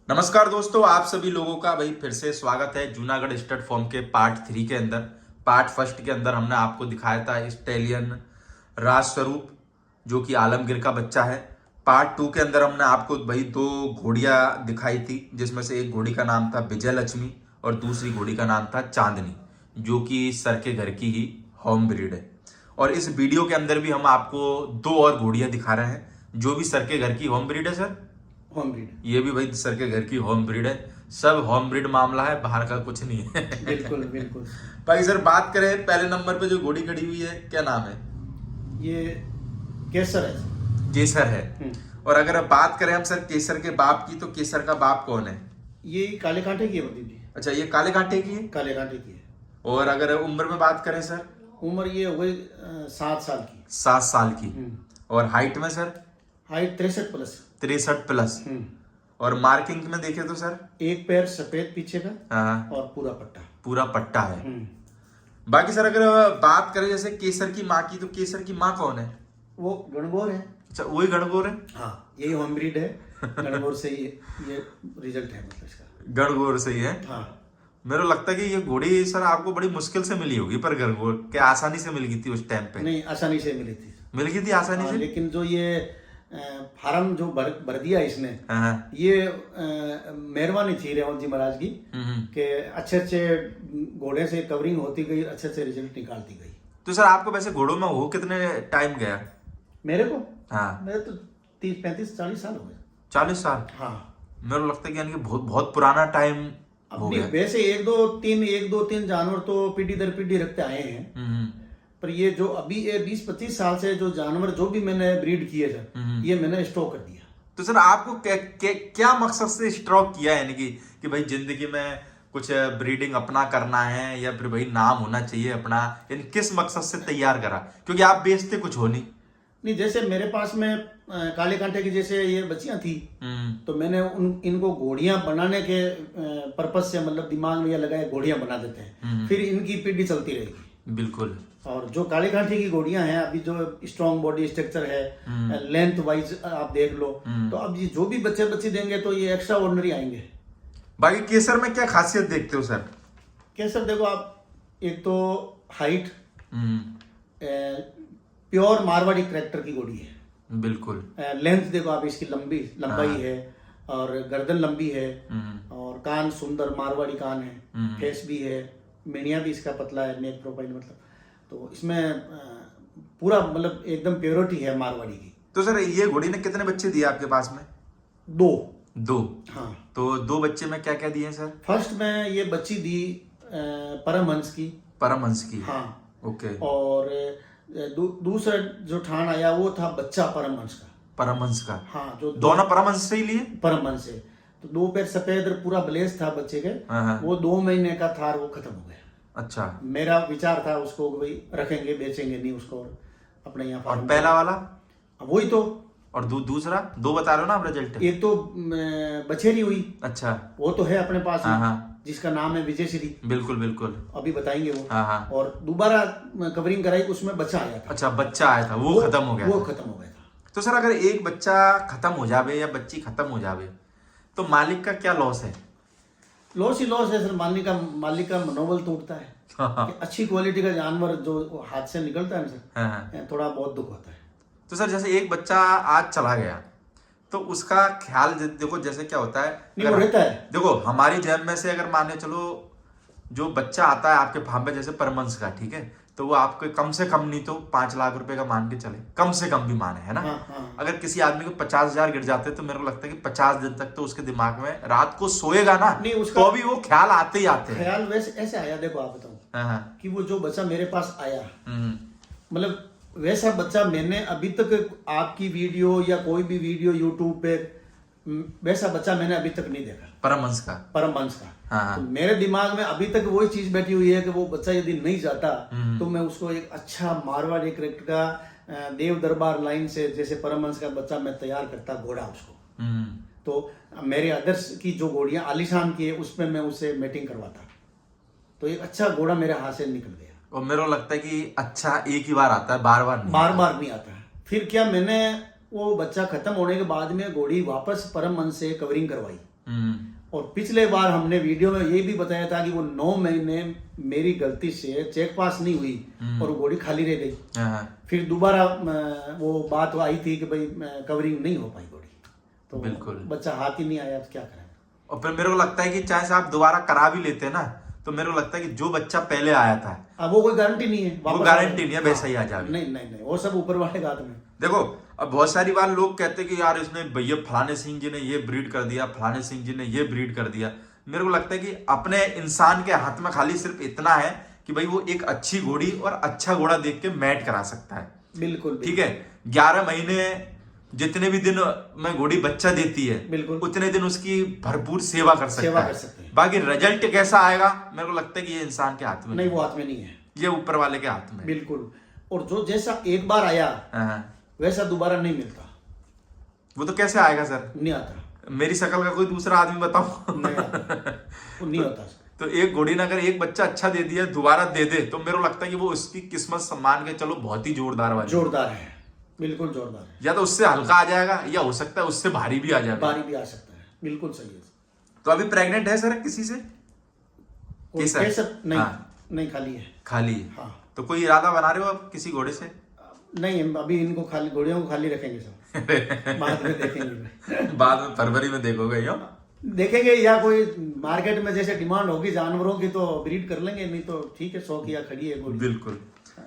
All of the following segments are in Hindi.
नमस्कार दोस्तों, आप सभी लोगों का भाई फिर से स्वागत है जूनागढ़ स्टड फॉर्म के पार्ट 3 के अंदर। पार्ट फर्स्ट के अंदर हमने आपको दिखाया था स्टेलियन राज स्वरूप जो कि आलमगीर का बच्चा है। पार्ट 2 के अंदर हमने आपको भाई 2 घोड़ियां दिखाई थी, जिसमें से एक घोड़ी का नाम था विजय लक्ष्मी और दूसरी घोड़ी का नाम था चांदनी, जो कि सर के घर की ही होम ब्रीड है। और इस वीडियो के अंदर भी हम आपको 2 और घोड़ियां दिखा रहे हैं जो भी सर के घर की होम ब्रीड है। सर होम ब्रीड, ये भी भाई सर के घर की होम ब्रीड है। सब होम ब्रीड मामला है, बाहर का कुछ नहीं है। बिल्कुल बिल्कुल। भाई सर बात करें पहले नंबर पे जो घोड़ी खड़ी हुई है, क्या नाम है? ये केसर है। केसर है। और अगर बात करें हम सर केसर के बाप की, तो केसर का बाप कौन है? ये काले कांटे की है बदी जी। अच्छा, ये काले कांटे की है। काले कांटे की है। और अगर उम्र में बात करें सर? उम्र ये हो गई 7 साल की। 7 साल की। और हाइट में सर? Height 63 plus. 63 प्लस। और मार्किंग में देखें तो सर? एक पैर सफेद पीछे का हाँ, और पूरा पट्टा। पूरा पट्टा है। बाकी सर अगर बात करें जैसे केसर की माँ की, तो केसर की माँ कौन है? वो गणगौर है। अच्छा, वही गणगौर है। हाँ, यही होम ब्रीड है। गणगौर से ये रिजल्ट है मतलब इसका। गणगौर से ही है। हाँ, मेरे को लगता है कि ये घोड़ी सर आपको बड़ी मुश्किल से मिली होगी, पर गणगौर क्या आसानी से मिल गई थी उस टाइम पे? नहीं आसानी से मिली थी। मिल गई थी आसानी हाँ, से। लेकिन जो ये फार्म जो भर दिया इसने, हाँ, ये मेहरबानी थी रेवंत जी महाराज की कि अच्छे अच्छे घोड़े से कवरिंग होती गई, अच्छे अच्छे रिजल्ट निकालती गई। तो सर आपको वैसे घोड़ों में हो कितने टाइम गया? मेरे को हाँ, मेरे तो 30 35 40 साल हो गए। 40 साल। हाँ, मेरे को लगता है कि यानी कि बहुत बहुत पुराना टाइम हो अब गया। वैसे एक दो तीन जानवर तो पीढ़ी दर पीढ़ी रखते आए हैं, पर ये जो अभी ये 20-25 साल से जो जानवर जो भी मैंने ब्रीड किए सर, ये मैंने स्टॉक कर दिया। तो सर आपको क्या मकसद से स्टॉक किया है, यानी कि भाई जिंदगी में कुछ ब्रीडिंग अपना करना है या फिर भाई नाम होना चाहिए अपना, यानी किस मकसद से तैयार करा? क्योंकि आप बेचते कुछ हो नहीं। नहीं, जैसे मेरे पास में काले कांटे की जैसे ये बच्चियां थी, तो मैंने इनको घोड़ियां बनाने के पर्पज से मतलब दिमाग में ये लगाया घोड़ियां बना देते हैं, फिर इनकी पीढ़ी चलती रहेगी। बिल्कुल। और जो काले कांटे की घोड़ियां हैं, अभी जो स्ट्रॉन्ग बॉडी स्ट्रक्चर है, लेंथ वाइज आप देख लो, तो अब ये जो भी बच्चे देंगे तो ये एक्स्ट्रा ऑर्डिनरी आएंगे। बाकी केसर में क्या खासियत देखते हो सर? केसर देखो आप, एक तो हाइट प्योर मारवाड़ी कैरेक्टर की घोड़ी है। बिल्कुल। लेंथ देखो आप, इसकी लंबाई है और गर्दन लंबी है, और कान सुंदर मारवाड़ी कान है, फेस भी है, मेनिया भी इसका पतला है, नेक प्रोफाइल मतलब, तो इसमें पूरा मतलब एकदम प्योरिटी है मारवाड़ी की। तो सर ये घोड़ी ने कितने बच्चे दिए आपके पास में? 2। हाँ, तो 2 बच्चे में क्या क्या दिए सर? फर्स्ट में ये बच्ची दी परमहंस की। परमहंस की। हाँ, ओके। और दूसरा जो ठान आया वो था बच्चा परमहंस का। परमहंस का। हाँ, जो दोनों परमहंस से ही लिए? परमहंस से। तो 2 पैर सफेद और पूरा ब्लेस था बच्चे के। वो 2 महीने का था, वो खत्म हो गया। अच्छा। मेरा विचार था उसको भाई रखेंगे, बेचेंगे नहीं उसको, अपने यहाँ। और पहला वाला? वही तो। और दूसरा 2 बता रहे हो ना आप रिजल्ट? एक तो बछेरी हुई। अच्छा, वो तो है अपने पास में, हाँ, जिसका नाम है विजय श्री। बिल्कुल बिल्कुल, अभी बताएंगे वो। हाँ। और दोबारा कवरिंग कराई, उसमें बच्चा आया था। अच्छा, बच्चा आया था, वो खत्म हो गया। वो खत्म हो गया था। तो सर अगर एक बच्चा खत्म हो जावे या बच्ची खत्म हो जावे, तो मालिक का क्या लॉस है? लॉस ही लॉस है सर। मालिक का मनोबल टूटता है कि अच्छी क्वालिटी का जानवर जो हाथ से निकलता है ना सर, थोड़ा बहुत दुख होता है। तो सर जैसे एक बच्चा आज चला गया, तो उसका ख्याल देखो जैसे क्या होता है, नहीं, वो रहता है। देखो हमारी जेब में से अगर माने चलो जो बच्चा आता है आपके फार्म पे, जैसे परमंस का, ठीक है, तो वो आपको कम से कम नहीं तो 5 लाख रुपए का मान के चले, कम से कम भी माने, है ना? हाँ। अगर किसी आदमी को 50,000 गिर जाते तो मेरे को लगता है कि 50 दिन तक तो उसके दिमाग में रात को सोएगा ना, तो भी वो ख्याल आते ही आते हैं। ख्याल वैसे ऐसे आया, देखो आप बताऊं कि वो जो बच्चा मेरे पास आया, मतलब वैसा बच्चा मैंने अभी तक आपकी वीडियो या कोई भी वीडियो यूट्यूब पे, वैसा बच्चा मैंने अभी तक नहीं देखा। परमहंस का। हाँ। तो मेरे दिमाग में अभी तक वही चीज बैठी हुई है कि वो बच्चा यदि नहीं जाता तो मैं उसको एक अच्छा मारवाड़ी कैरेक्टर का देव दरबार लाइन से, जैसे परमहंस का बच्चा मैं तैयार करता घोड़ा उसको। तो मेरे अदर्स की जो घोड़ियां आलीशान की है उसमें मैं उससे मैटिंग करवाता, तो एक अच्छा घोड़ा मेरे हाथ से निकल गया। और मेरे को लगता है कि अच्छा एक ही बार आता है, बार बार नहीं आता है। फिर क्या, मैंने वो बच्चा खत्म होने के बाद में घोड़ी वापस परमहंस से कवरिंग करवाई, और पिछले बार हमने वीडियो में ये भी बताया था कि वो 9 महीने मेरी गलती से चेक पास नहीं हुई और वो घोड़ी खाली रह गई। फिर दोबारा वो बात आई थी कि भाई कवरिंग नहीं हो पाई घोड़ी, तो बिल्कुल बच्चा हाथ ही नहीं आया, तो क्या करें। और फिर मेरे को लगता है कि चाहे से आप दोबारा करा भी लेते ना, तो मेरे को लगता है कि जो बच्चा पहले आया था अब वो कोई गारंटी नहीं है, वो गारंटी नहीं है वैसा ही आ जाए। नहीं नहीं नहीं, वो सब ऊपर वाले के हाथ में। देखो अब बहुत सारी बार लोग कहते हैं कि यार इसने भैया फलाने सिंह जी ने ये ब्रीड कर दिया, फलाने सिंह जी ने ये ब्रीड कर दिया। मेरे को लगता है कि अपने इंसान के हाथ में खाली सिर्फ इतना है कि भाई वो एक अच्छी घोड़ी और अच्छा घोड़ा देख के मैट करा सकता है। बिल्कुल ठीक है, 11 महीने जितने भी दिन में घोड़ी बच्चा देती है बिल्कुल उतने दिन उसकी भरपूर सेवा कर सकता कर है। सकते हैं। बाकी रिजल्ट कैसा आएगा मेरे को लगता है कि ये इंसान के हाथ में नहीं, वो हाथ में नहीं है, ये ऊपर वाले के हाथ में। बिल्कुल। और जो जैसा एक बार आया वैसा दोबारा नहीं मिलता। वो तो कैसे आएगा सर? नहीं आता। मेरी शक्ल का कोई दूसरा आदमी बताओ। नहीं आता, वो नहीं होता। तो एक घोड़ी ने अगर एक बच्चा अच्छा दे दिया दोबारा दे दे, तो मेरे को लगता है कि वो उसकी किस्मत सम्मान के चलो बहुत ही जोरदार वाली, जोरदार है, बिल्कुल जोरदार है। या तो उससे हल्का आ जाएगा या हो सकता है उससे भारी भी आ जाएगा। भारी भी आ सकता है, बिल्कुल सही है। तो अभी प्रेग्नेंट है सर किसी से? केसर नहीं, हाँ। नहीं खाली है। खाली है। हाँ। तो कोई इरादा बना रहे हो आप किसी घोड़े से? नहीं, अभी इनको खाली, घोड़ियों को खाली रखेंगे सब। बाद में देखेंगे। बाद में फरवरी में देखोगे यो? देखेंगे, या कोई मार्केट में जैसे डिमांड होगी जानवरों की तो ब्रीड कर लेंगे, नहीं तो ठीक है 100 किया खड़ी है घोड़ी। बिल्कुल।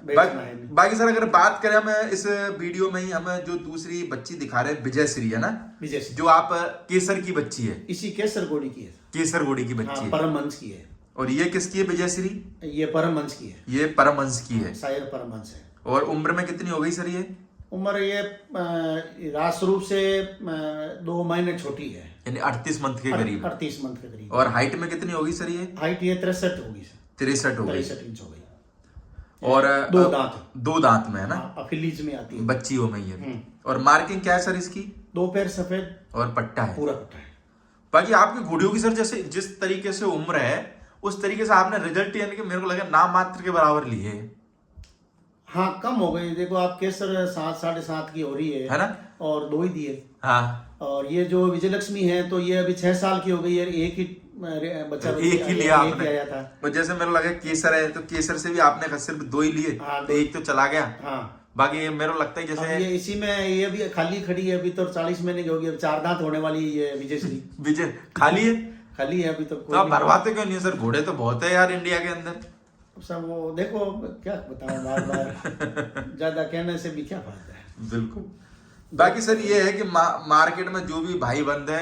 बेचना है नहीं। बाकी सर अगर बात करें हमें इस वीडियो में ही हमें जो दूसरी बच्ची दिखा रहे हैं विजयश्री है ना, विजयश्री जो आप केसर की बच्ची है, इसी केसर घोड़ी की है। केसर घोड़ी की बच्ची हाँ, है। परमहंस की है। और ये किसकी है विजयश्री? ये परमहंस की है। ये परमहंस की है। शायद परमहंस है। और उम्र में कितनी हो गई सर ये? उम्र ये राष्ट्ररूप से 2 महीने छोटी है, यानी 38 मंथ के करीब। 38 मंथ के करीब। और हाइट में कितनी होगी सर ये? हाइट ये 63 होगी सर। 63 हो गई। 63 इंच हो गई। और 2 दांत में है ना? अफिलीज में आती है बच्चियों में ये। और मार्किंग क्या है सर इसकी? 2 पैर सफेद और पट्टा है, पूरा पट्टा है। बाकी आपकी घोड़ियों की सर जैसे जिस तरीके से उम्र है उस तरीके से आपने रिजल्ट यानी कि मेरे को लगा नाम मात्र के बराबर लिए। हाँ, कम हो गई। देखो आप केसर 7 साढ़े 7 की हो रही है ना, और 2 ही दिए। हाँ। और ये जो विजयलक्ष्मी है तो ये अभी 6 साल की हो गई है, एक ही बच्चा एक ही लिया आपने। आया था। और जैसे मेरे को लगा केसर है तो केसर से भी आपने सिर्फ 2 ही लिए। हाँ, तो एक तो चला गया। हाँ, बाकी ये मेरे को लगता है जैसे ये इसी में ये भी खाली खड़ी है, अभी तो 40 महीने की होगी, अब 4 दांत होने वाली है विजयश्री। विजय खाली है, खाली है अभी तो। तो आप भरवाते क्यों नहीं सर? घोड़े तो बहुत है यार इंडिया के अंदर। सब वो देखो क्या बताऊं, बार बार ज्यादा कहने से भी क्या फायदा है। बिल्कुल। बाकी सर ये है कि मार्केट में जो भी भाई बंद है,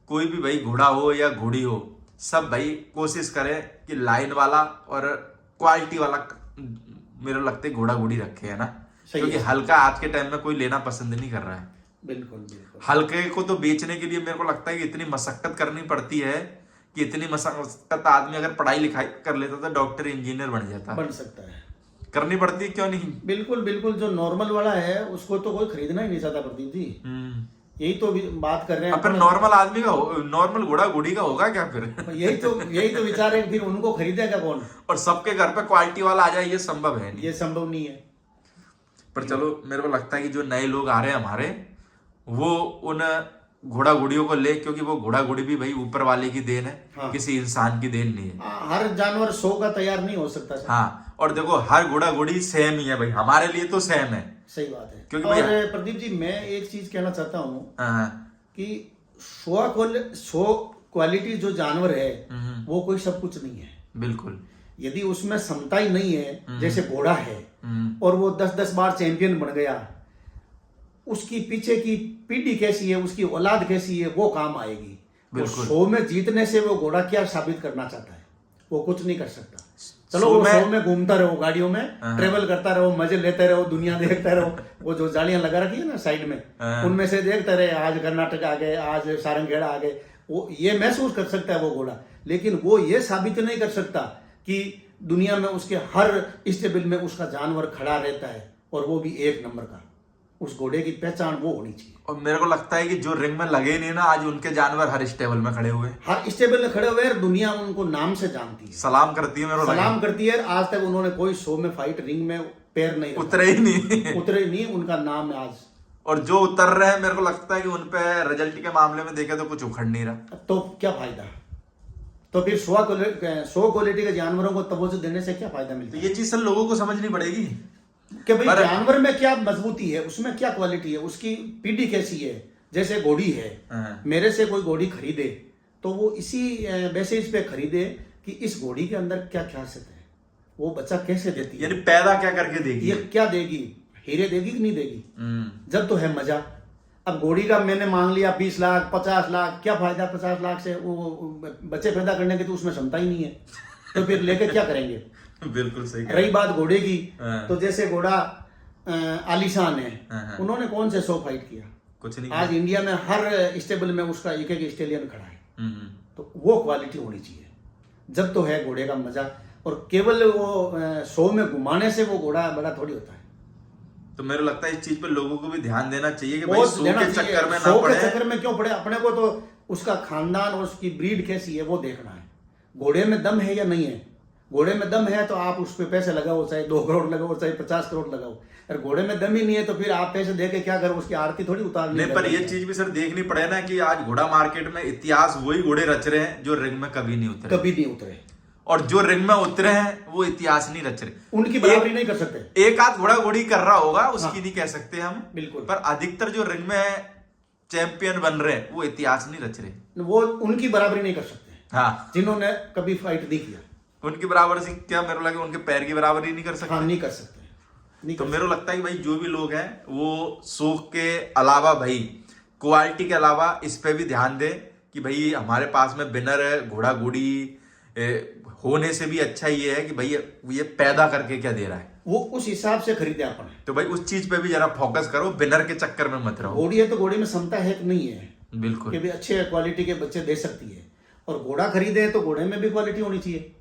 कोई भी भाई घोड़ा हो या घोड़ी हो, सब भाई कोशिश करें कि लाइन वाला और क्वालिटी वाला मेरे लगते घोड़ा घोड़ी रखे है ना, क्योंकि हल्का आज के टाइम में कोई लेना पसंद नहीं कर रहा है। बिल्कुल बिल्कुल। हल्के को तो बेचने के लिए मेरे को लगता है कि इतनी मशक्कत करनी पड़ती है कि इतनी मशक्कत आदमी अगर पढ़ाई लिखाई कर लेता तो डॉक्टर इंजीनियर बन जाता। बन सकता है, करनी पड़ती है, क्यों नहीं? बिल्कुल बिल्कुल। जो नॉर्मल वाला है उसको तो कोई खरीदना ही नहीं चाहता प्रदीप जी। यही तो बात कर रहे हैं। फिर नॉर्मल आदमी का नॉर्मल घोड़ा घोड़ी का होगा क्या फिर? यही तो विचार है, फिर उनको खरीदेगा कौन? और सबके घर पे क्वालिटी वाला आ जाए ये संभव है नहीं। ये संभव नहीं है। पर चलो मेरे को लगता है कि जो नए लोग आ रहे हैं हमारे, वो उन घोड़ा घोड़ियों को ले, क्योंकि वो घोड़ा घोड़ी भी भाई ऊपर वाले की देन है। हाँ। किसी इंसान की देन नहीं है। हर जानवर 100 का तैयार नहीं हो सकता। हाँ, और देखो हर घोड़ा घोड़ी सेम ही है भाई, हमारे लिए तो सेम है। सही बात है। क्योंकि और प्रदीप जी मैं एक चीज कहना चाहता हूँ कि 100 क्वालिटी जो जानवर है वो कोई सब कुछ नहीं है। बिल्कुल। यदि उसमें क्षमता ही नहीं है, जैसे घोड़ा है और वो 10-10 बार चैंपियन बन गया, उसकी पीछे की पीढ़ी कैसी है, उसकी औलाद कैसी है, वो काम आएगी। 100 में जीतने से वो घोड़ा क्या साबित करना चाहता है? वो कुछ नहीं कर सकता। चलो वो 100 में घूमता रहो, गाड़ियों में ट्रेवल करता रहो, मजे लेते रहो, दुनिया देखते रहो। वो जो जालियां लगा रखी है ना साइड में, उनमें से देखते रहे, आज कर्नाटक आ गए, आज सारंगखेड़ा आ गए। वो ये महसूस कर सकता है वो घोड़ा, लेकिन वो ये साबित नहीं कर सकता कि दुनिया में उसके हर स्टेबल में उसका जानवर खड़ा रहता है, और वो भी 1 नंबर का। उस घोड़े की पहचान वो होनी चाहिए। और मेरे को लगता है कि जो रिंग में लगे नहीं ना, आज उनके जानवर हर स्टेबल में खड़े हुए, हर स्टेबल में खड़े हुए हैं, दुनिया उनको नाम से जानती है, सलाम करती है। मेरे को सलाम करती है। आज तक उन्होंने कोई 100 में फाइट रिंग में पैर नहीं उतरे ही नहीं उतरे नहीं, उनका नाम है आज। और जो उतर रहे हैं मेरे को लगता है कि उन पे रिजल्ट के मामले में देखे तो कुछ उखड़ नहीं रहा। तो क्या फायदा? तो फिर 100 क्वालिटी के जानवरों को तवज्जो देने से क्या फायदा मिलता तो है? ये चीज सर लोगों को समझनी पड़ेगी कि भाई पर- जानवर में क्या मजबूती है, उसमें क्या क्वालिटी है, उसकी पीढ़ी कैसी है। जैसे घोड़ी है, हाँ। मेरे से कोई घोड़ी खरीदे तो वो इसी बेसिस पे खरीदे कि इस घोड़ी के अंदर क्या खासियत है, वो बच्चा कैसे देती है, यानी पैदा क्या करके देगी। ये क्या देगी, हीरे देगी कि नहीं देगी, जब तो है मजा। अब घोड़ी का मैंने मांग लिया 20 लाख 50 लाख, क्या फायदा 50 लाख से, वो बच्चे पैदा करने की तो उसमें क्षमता ही नहीं है, तो फिर लेके क्या करेंगे। बिल्कुल सही कह रही बात घोड़े की, हाँ। तो जैसे घोड़ा आलीशान है, हाँ। उन्होंने कौन से 100 फाइट किया, कुछ नहीं। आज इंडिया में हर स्टेबल में उसका एक एक स्टेलियन खड़ा है। हम्म। तो वो क्वालिटी होनी चाहिए, जब तो है घोड़े का मजा। और केवल वो 100 में घुमाने से वो घोड़ा बड़ा थोड़ी होता है। तो मेरे लगता है इस चीज पे लोगों को भी ध्यान देना चाहिए कि भाई बहुत 100 लेना के चाहिए। चक्कर में ना 100 के पड़े। चक्कर में क्यों पड़े, अपने को तो उसका खानदान और उसकी ब्रीड कैसी है वो देखना है। घोड़े में दम है या नहीं है, घोड़े में दम है तो आप उस पर पैसे लगाओ, चाहे 2 करोड़ लगाओ चाहे 50 करोड़ लगाओ। अगर घोड़े में दम ही नहीं है तो फिर आप पैसे दे के क्या करो, उसकी आरती थोड़ी उतारनी नहीं, पर ये चीज भी सर देखनी पड़े ना कि आज घोड़ा मार्केट में इतिहास वही घोड़े रच रहे हैं जो रिंग में कभी नहीं उतरे, कभी नहीं उतरे, और जो रिंग में उतरे हैं वो इतिहास नहीं रच रहे। उनकी बराबरी नहीं कर सकते। एक आध घोड़ा घोड़ी कर रहा होगा उसकी नहीं कह सकते हम, बिल्कुल। पर अधिकतर जो रिंग में चैंपियन बन रहे हैं वो इतिहास नहीं रच रहे। वो उनकी बराबरी नहीं कर सकते हाँ, जिन्होंने कभी फाइट नहीं किया। उनकी बराबर से क्या मेरे को लगे उनके पैर की बराबरी नहीं कर सकते। हाँ, नहीं कर सकते, नहीं तो कर मेरे को लगता है कि भाई जो भी लोग हैं वो शौक के अलावा भाई क्वालिटी के अलावा इस पे भी ध्यान दें कि भाई हमारे पास में विनर है घोड़ा घोड़ी होने से भी अच्छा ये है कि भाई ये पैदा करके क्या दे रहा है, वो उस हिसाब से खरीदे अपन। तो भाई उस चीज पे भी जरा फोकस करो, विनर के चक्कर में मत रहो। घोड़ी है तो घोड़ी में क्षमता है कि नहीं है बिल्कुल। कि भी अच्छे क्वालिटी के बच्चे दे सकती है। और घोड़ा खरीदे तो घोड़े में भी क्वालिटी होनी चाहिए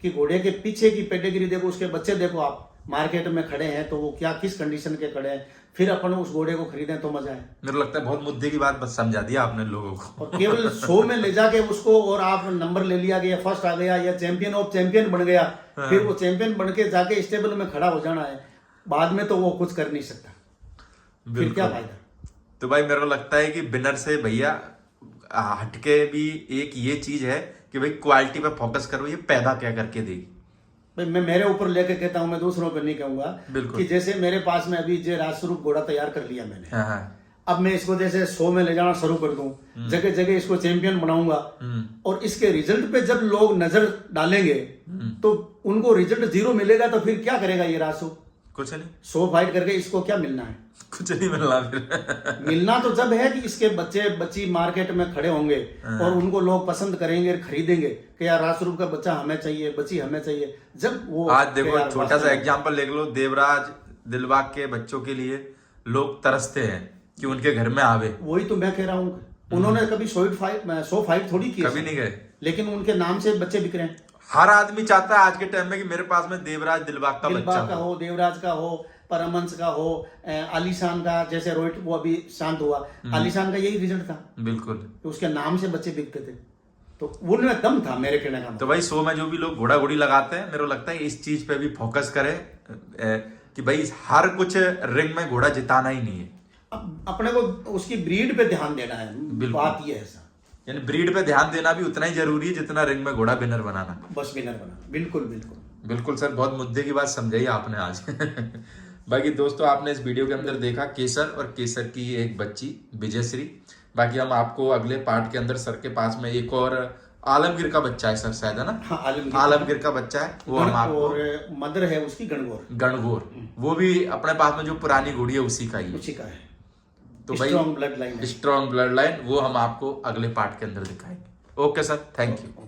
कि घोड़े के पीछे की पेडिग्री देखो, उसके बच्चे देखो, आप मार्केट में खड़े हैं तो वो क्या किस कंडीशन के खड़े हैं, फिर अपन उस घोड़े को खरीदें तो मजा है। मेरे को लगता है बहुत मुद्दे की बात बस समझा दिया आपने लोगों को। और केवल 100 में ले जाके उसको और आप नंबर ले लिया गया, फर्स्ट आ गया या चैंपियन ऑफ चैंपियन बन गया, फिर वो चैंपियन बन के जाके स्टेबल में खड़ा हो जाना है, बाद में तो वो कुछ कर नहीं सकता, फिर क्या फायदा। तो भाई मेरे को लगता है कि विनर से भैया हटके भी एक ये चीज है कि भाई क्वालिटी पे फोकस करो, ये पैदा क्या करके देगी। भाई मैं मेरे ऊपर लेके कहता हूँ, मैं दूसरों पर नहीं कहूंगा। बिल्कुल। कि जैसे मेरे पास में अभी जो राजस्वरूप घोड़ा तैयार कर लिया मैंने, हाँ हाँ। अब मैं इसको जैसे 100 में ले जाना शुरू कर दूं, जगह जगह इसको चैंपियन बनाऊंगा, और इसके रिजल्ट पे जब लोग नजर डालेंगे तो उनको रिजल्ट 0 मिलेगा, तो फिर क्या करेगा ये रासू? कुछ नहीं, 100 फाइट करके इसको क्या मिलना है? कुछ नहीं मिलना फिर। मिलना तो जब है कि इसके बच्चे बच्ची मार्केट में खड़े होंगे और उनको लोग पसंद करेंगे, खरीदेंगे कि यार राजस्वरूप का बच्चा हमें चाहिए, बच्ची हमें चाहिए। जब वो आज देखो छोटा सा एग्जांपल ले लो, देवराज दिलबाग के बच्चों के लिए लोग तरसते हैं कि उनके घर में आवे। वही तो मैं कह रहा हूँ, उन्होंने कभी 100 फाइट थोड़ी की, कभी नहीं गए, लेकिन उनके नाम से बच्चे बिक रहे हैं। हर आदमी चाहता है आज के टाइम में कि मेरे पास में देवराज दिलबाग का बच्चा दिलबाग का हो। हो, देवराज का हो, परमहंस का हो, आलीशान का, जैसे रोहित वो अभी शांत हुआ, आलीशान का यही रिजल्ट था, बिल्कुल। तो उसके नाम से बच्चे बिकते थे, तो उनमें दम था मेरे कहने का। तो भाई 100 में जो भी लोग घोड़ा घोड़ी लगाते हैं, मेरे को लगता है इस चीज पे भी फोकस करें कि भाई हर कुछ रिंग में घोड़ा जिताना ही नहीं है, अब अपने को उसकी ब्रीड पे ध्यान देना है। बात ये है सर, यानी ब्रीड पे ध्यान देना भी उतना ही जरूरी है जितना रिंग में घोड़ा विनर बनाना। बस विनर बनाना, बिल्कुल बिल्कुल बिल्कुल सर, बहुत मुद्दे की बात समझाई आपने आज। बाकी दोस्तों आपने इस वीडियो के अंदर देखा केसर और केसर की एक बच्ची विजयश्री। बाकी हम आपको अगले पार्ट के अंदर सर के पास में एक और आलमगीर का बच्चा है सर, शायद है ना? हाँ, आलमगीर का बच्चा है, वो हम आपको, और मदर है उसकी गणगौर, गणगौर, वो भी अपने पास में जो पुरानी घोड़ी है उसी का ही है। उसी का है। तो भाई स्ट्रॉन्ग ब्लड लाइन है। स्ट्रॉन्ग ब्लड लाइन, वो हम आपको अगले पार्ट के अंदर दिखाएंगे। Okay sir, thank you.